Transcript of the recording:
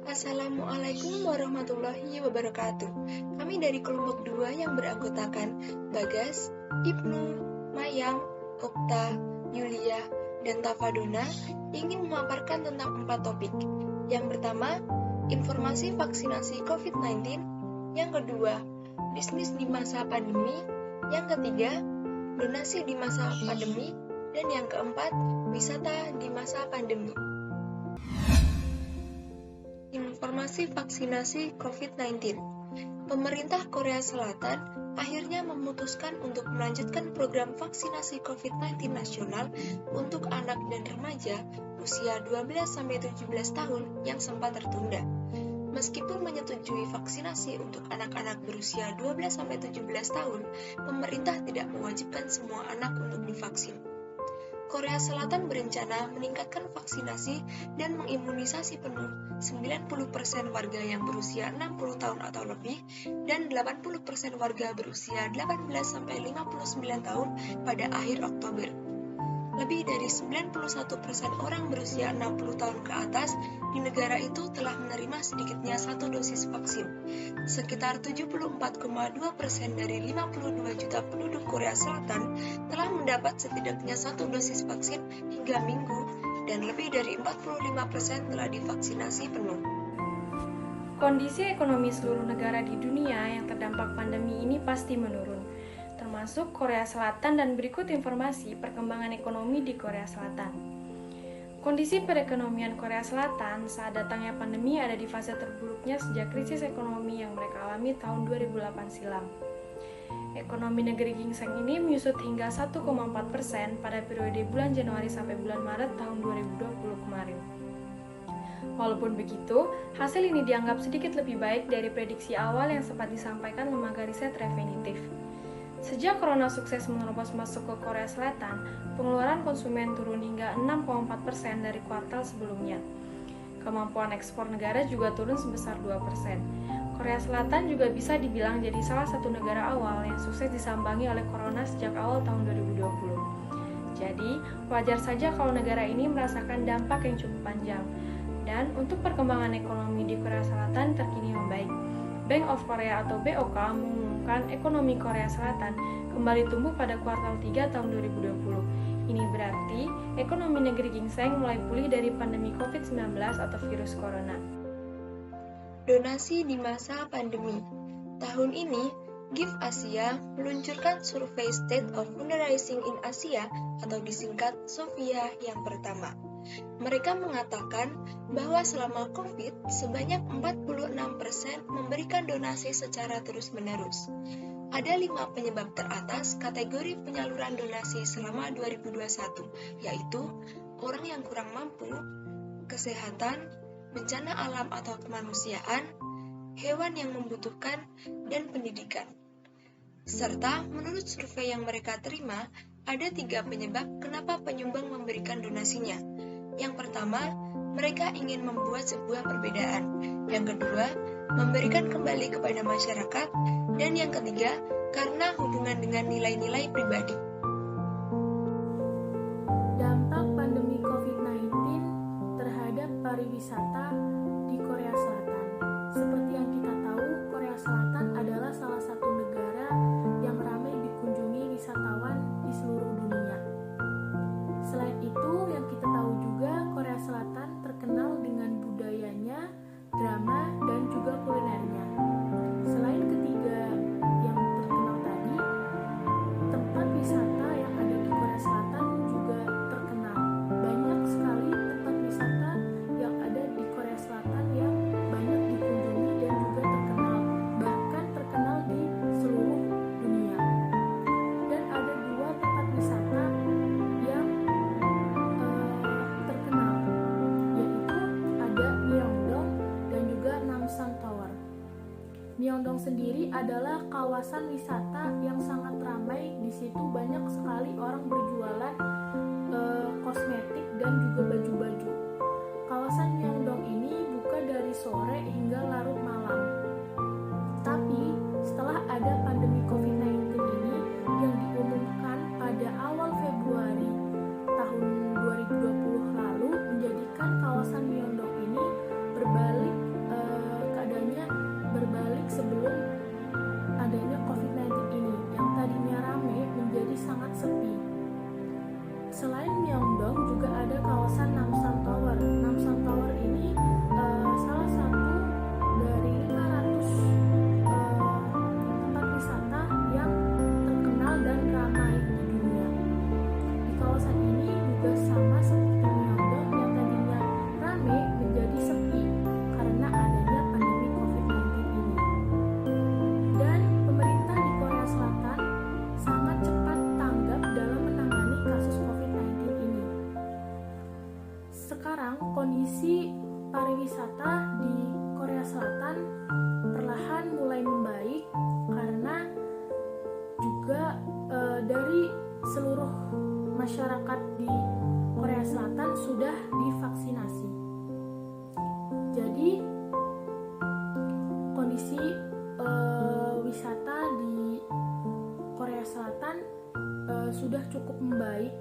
Assalamualaikum warahmatullahi wabarakatuh. Kami dari kelompok 2 yang beranggotakan Bagas, Ibnu, Mayang, Okta, Yulia, dan Tafadona ingin memaparkan tentang 4 topik. Yang pertama, informasi vaksinasi COVID-19. Yang kedua, bisnis di masa pandemi. Yang ketiga, donasi di masa pandemi. Dan yang keempat, wisata di masa pandemi. Informasi vaksinasi COVID-19. Pemerintah Korea Selatan akhirnya memutuskan untuk melanjutkan program vaksinasi COVID-19 nasional untuk anak dan remaja usia 12-17 tahun yang sempat tertunda. Meskipun menyetujui vaksinasi untuk anak-anak berusia 12-17 tahun, pemerintah tidak mewajibkan semua anak untuk divaksin. Korea Selatan berencana meningkatkan vaksinasi dan mengimunisasi penuh 90% warga yang berusia 60 tahun atau lebih dan 80% warga berusia 18-59 tahun pada akhir Oktober. Lebih dari 91% orang berusia 60 tahun ke atas di negara itu telah menerima sedikitnya 1 dosis vaksin. Sekitar 74,2% dari 52 juta penduduk Korea Selatan telah mendapat setidaknya 1 dosis vaksin hingga Minggu, dan lebih dari 45% telah divaksinasi penuh. Kondisi ekonomi seluruh negara di dunia yang terdampak pandemi ini pasti menurun, termasuk Korea Selatan, dan berikut informasi perkembangan ekonomi di Korea Selatan. Kondisi perekonomian Korea Selatan saat datangnya pandemi ada di fase terburuknya sejak krisis ekonomi yang mereka alami tahun 2008 silam. Ekonomi negeri ginseng ini menyusut hingga 1,4% pada periode bulan Januari sampai bulan Maret tahun 2020 kemarin. Walaupun begitu, hasil ini dianggap sedikit lebih baik dari prediksi awal yang sempat disampaikan lembaga riset Refinitiv. Sejak corona sukses menerobos masuk ke Korea Selatan, pengeluaran konsumen turun hingga 6,4% dari kuartal sebelumnya. Kemampuan ekspor negara juga turun sebesar 2%. Korea Selatan juga bisa dibilang jadi salah satu negara awal yang sukses disambangi oleh corona sejak awal tahun 2020. Jadi, wajar saja kalau negara ini merasakan dampak yang cukup panjang. Dan untuk perkembangan ekonomi di Korea Selatan terkini membaik. Bank of Korea atau BOK mengumumkan ekonomi Korea Selatan kembali tumbuh pada kuartal 3 tahun 2020. Ini berarti ekonomi negeri ginseng mulai pulih dari pandemi COVID-19 atau virus corona. Donasi di masa pandemi. Tahun ini, Give Asia meluncurkan survei State of Fundraising in Asia atau disingkat SOFIA yang pertama. Mereka mengatakan bahwa selama COVID, sebanyak 46% memberikan donasi secara terus-menerus. Ada 5 penyebab teratas kategori penyaluran donasi selama 2021, yaitu orang yang kurang mampu, kesehatan, bencana alam atau kemanusiaan, hewan yang membutuhkan, dan pendidikan. Serta menurut survei yang mereka terima, ada 3 penyebab kenapa penyumbang memberikan donasinya. Yang pertama, mereka ingin membuat sebuah perbedaan. Yang kedua, memberikan kembali kepada masyarakat. Dan yang ketiga, karena hubungan dengan nilai-nilai pribadi. Dampak pandemi COVID-19 terhadap pariwisata di Korea Selatan. Seperti yang kita tahu, Korea Selatan adalah salah satu negara yang ramai dikunjungi wisatawan di seluruh dunia. Selain itu, yang kita tahu juga Korea Selatan terkenal dengan budayanya, drama, dan juga kulinernya. Selain ketiga yang terkenal tadi, tempat wisata yang ada di Korea Selatan juga terkenal. Banyak sekali tempat wisata yang ada di Korea Selatan yang banyak dikunjungi dan juga terkenal, bahkan terkenal di seluruh dunia. Dan ada 2 tempat wisata yang terkenal, yaitu ada Myeongdong dan juga Namsan Tower. Myeongdong sendiri adalah kawasan wisata yang sangat ramai. Di situ banyak sekali orang berjualan kosmetik dan juga baju-baju. Kawasan Myeongdong ini buka dari sore hingga larut malam. Tapi setelah ada pandemi COVID-19 ini yang diumumkan pada awal Februari tahun 2020 lalu, menjadikan kawasan Myeongdong ini berbalik pariwisata di Korea Selatan perlahan mulai membaik karena juga dari seluruh masyarakat di Korea Selatan sudah divaksinasi. Jadi kondisi wisata di Korea Selatan sudah cukup membaik